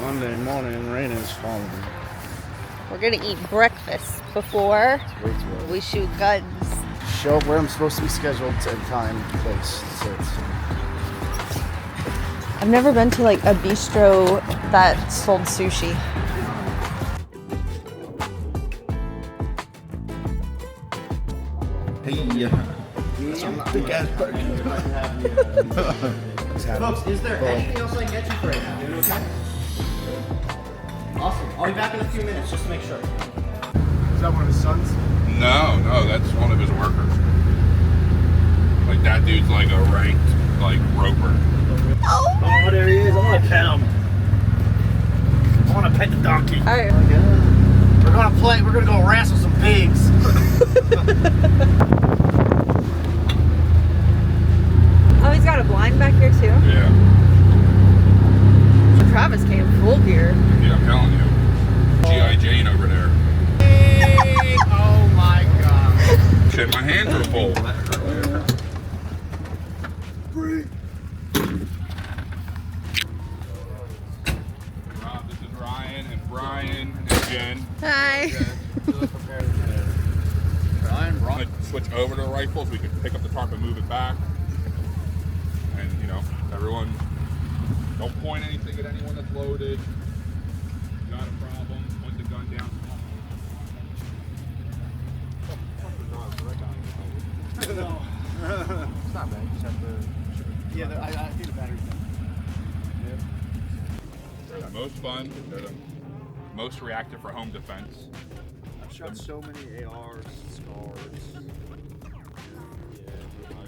Monday morning, rain is falling. We're gonna eat breakfast before we shoot guns. Show up where I'm supposed to be scheduled and time, place. That's it. I've never been to like a bistro that sold sushi. Hey, some big ass burgers. Folks, is there anything else I can get you for right now? Doing okay? Awesome. I'll be back in a few minutes just to make sure. Is that one of his sons? No, that's one of his workers. Like that dude's like a ranked like roper. Oh, there he is. I want to pet him. I want to pet the donkey. All right. We're gonna go wrestle some pigs. Oh, he's got a blind back here too. Yeah. Travis came full gear. Yeah, I'm telling you. G.I. Jane over there. Hey, oh my god. Shit, my hands are full. Rob, this is Ryan and Brian and Jen. Hi. Ryan, switch over to the rifles. We can pick up the tarp and move it back. And everyone, don't point anything at anyone that's loaded. Not a problem. Point the gun down. No. It's not bad. You just have to. Yeah, I think the battery's done. They're the most fun. They're the most reactive for home defense. I've shot so many ARs, scars.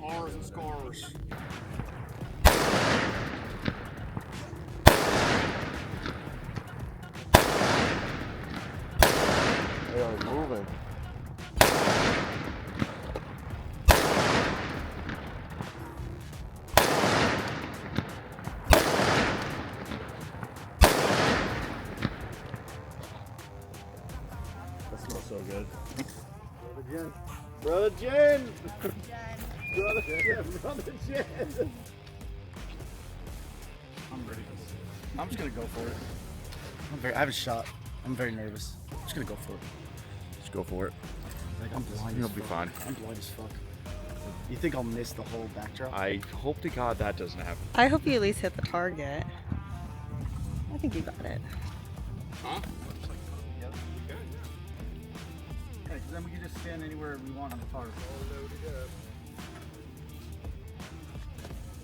R's and scars. They are moving. That smells so good. Brother Jen! Brother Jen! I'm ready. I'm just gonna go for it. I haven't shot. I'm very nervous. I'm just gonna go for it. Just go for it. Like, I'm blind You'll as be fuck. fine. I'm blind as fuck. You think I'll miss the whole backdrop? I hope to God that doesn't happen. I hope you at least hit the target. I think you got it. Huh? Yep. Yeah, because then we can just stand anywhere we want on the target.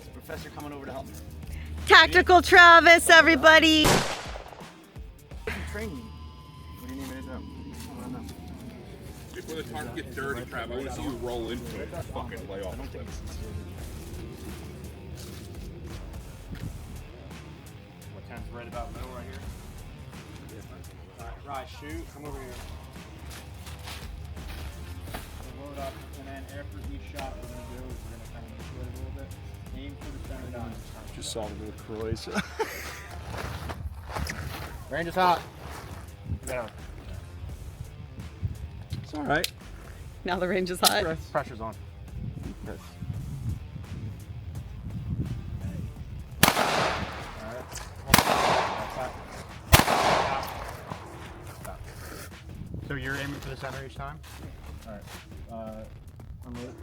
Is Professor coming over to help me? Tactical Travis, everybody. Training. What do you need me to do? I don't know. Before the tarp gets dirty, crap, I want to see you roll into it. Fucking lay off. I don't think it's sincere. What time's right about middle right here? Alright, Rye, shoot. Come over here. We'll load up, and then after each shot, what we're going to do is we're going to kind of manipulate it a little bit. Aim for the center dot. Just saw the little Croix. Range is hot. Down. It's alright. Now the range is hot. Pressure's on. Yes. So you're aiming for the center each time? Alright. Unload it.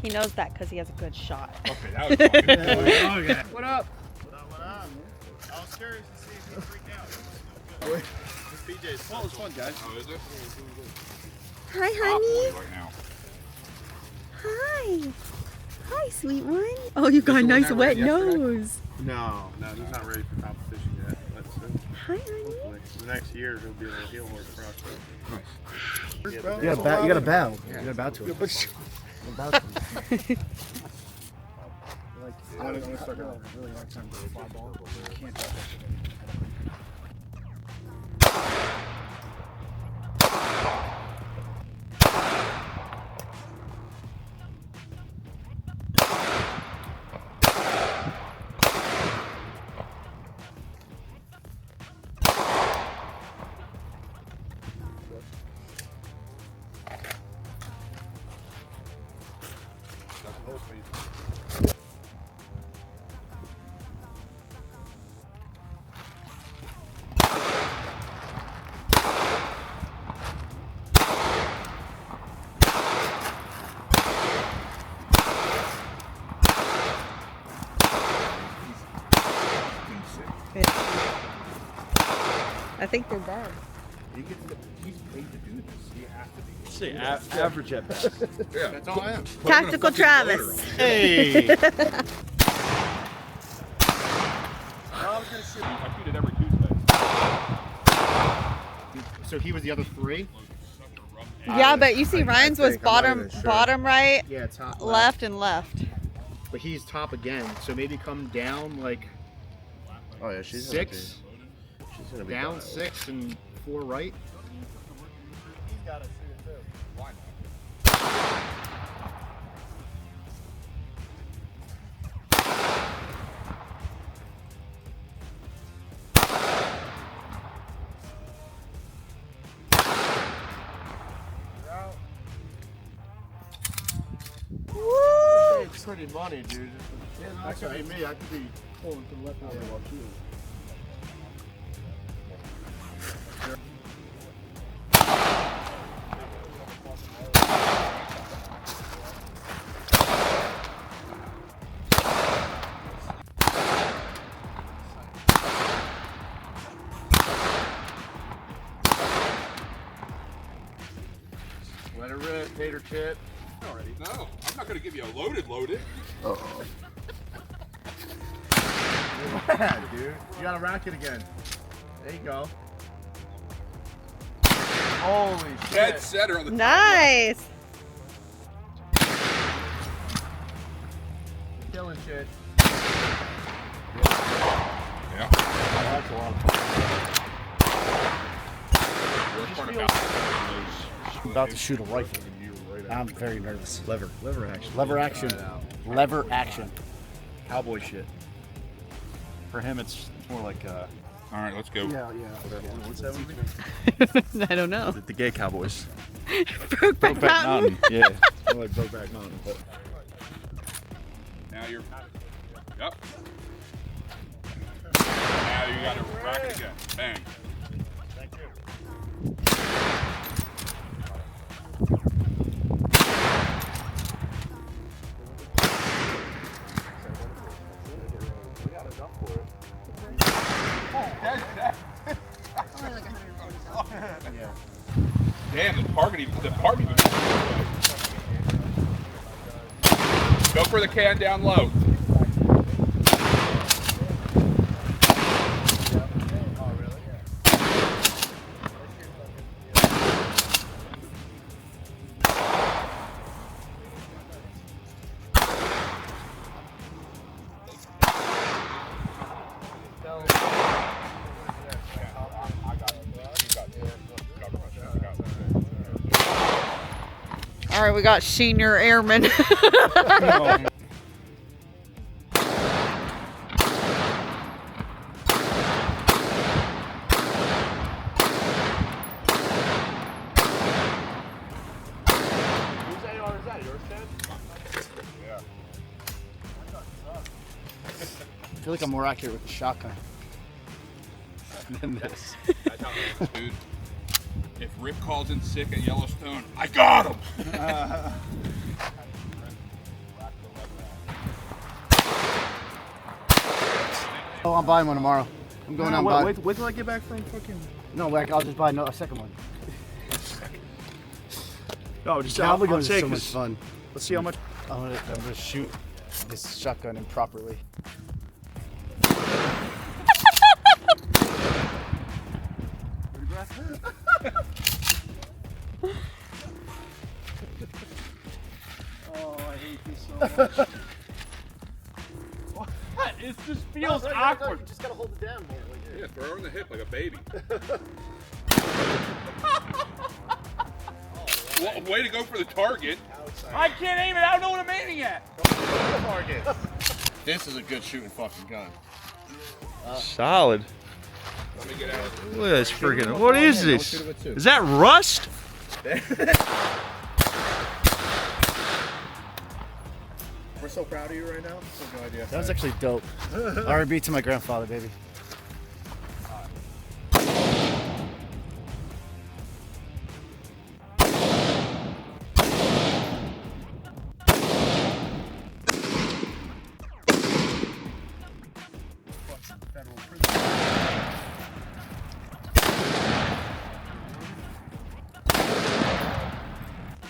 He knows that because he has a good shot. Okay, that was fucking cool. Okay. What up? What up? I was curious to see if you freaked out. PJ's. Well, it was fun, guys. Oh, is it? Hi, Hot honey. boy right now. Hi. Hi, sweet one. Oh, you got a the one nice that wet ran yesterday? nose. No, he's not ready for competition yet. But Hi, honey. hopefully, the next year he'll be a little heel horse for us. You gotta bow. You gotta bow to it. Bow to it. I'm gonna start going really hard time to fly ball. You can't drop that shit. I think they're dead. He's paid to do this. He has to be. Say average at best. Yeah. That's all I am. Put him in a Tactical fucking Travis. loader. Hey. I shoot it every Tuesday. So he was the other three? Yeah, but you see Ryan's was think, I'm not bottom even sure. bottom right, Yeah, top left and left. But he's top again. So maybe come down like Oh yeah, she's 6, She's gonna be down dialed. 6 and 4 right. Why not? Woo! It's pretty money, dude. Yeah, no, that could be me. I could be pulling to the left hand while shooting. Let her rip, tater chip. Already. No, I'm not gonna give you a loaded. Yeah, dude. You got to rack it again. There you go. Holy Dead shit. setter on the Nice. Killing shit. Yeah. That's a lot of Worst part about I'm about to shoot a rifle. I'm very nervous. Lever action. Lever action. Lever action. Cowboy shit. For him, it's more like All right, let's go. yeah. What's that movie? I don't know. The Gay Cowboys. Brokeback Mountain. Yeah. More like Brokeback Mountain. But Now you're. Yep. Now you gotta rack it again. Bang. Damn, the target even. Go for the can down low. All right, we got senior airman. I feel like I'm more accurate with the shotgun than this. Dude, if Rick calls in sick at Yellowstone, I got him! Oh, I'm buying one tomorrow. I'm going out and buying. Wait till I get back from fucking. No, like I'll just buy a second one. No, just Probably I'm going to be saying so much 'cause fun. let's see how much. I'm gonna shoot this shotgun improperly. Oh, I hate this so much. What? It just feels awkward. You just gotta hold it down more. Like Yeah, throw her in the hip like a baby. Well, way to go for the target. I can't aim it. I don't know what I'm aiming at. This is a good shooting fucking gun. Solid. Let me get out. Look at this freaking. What is this? Is that rust? We're so proud of you right now. No idea. That was actually dope. R&B to my grandfather, baby.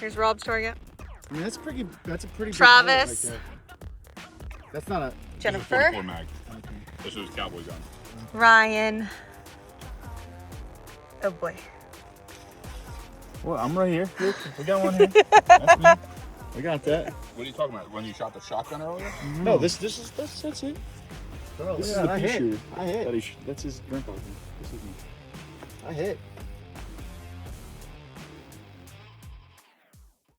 Here's Rob's target. I mean, that's a pretty big Travis. bullet right there. That's not a. Jennifer. 44 mag. This is Cowboy gun. Ryan. Oh boy. Well, I'm right here. Look, we got one here. That's me. We got that. What are you talking about? When you shot the shotgun earlier? No, that's it. Bro, This is look the at pea that, shooter. I hit. That's his grandpa. This is me. I hit.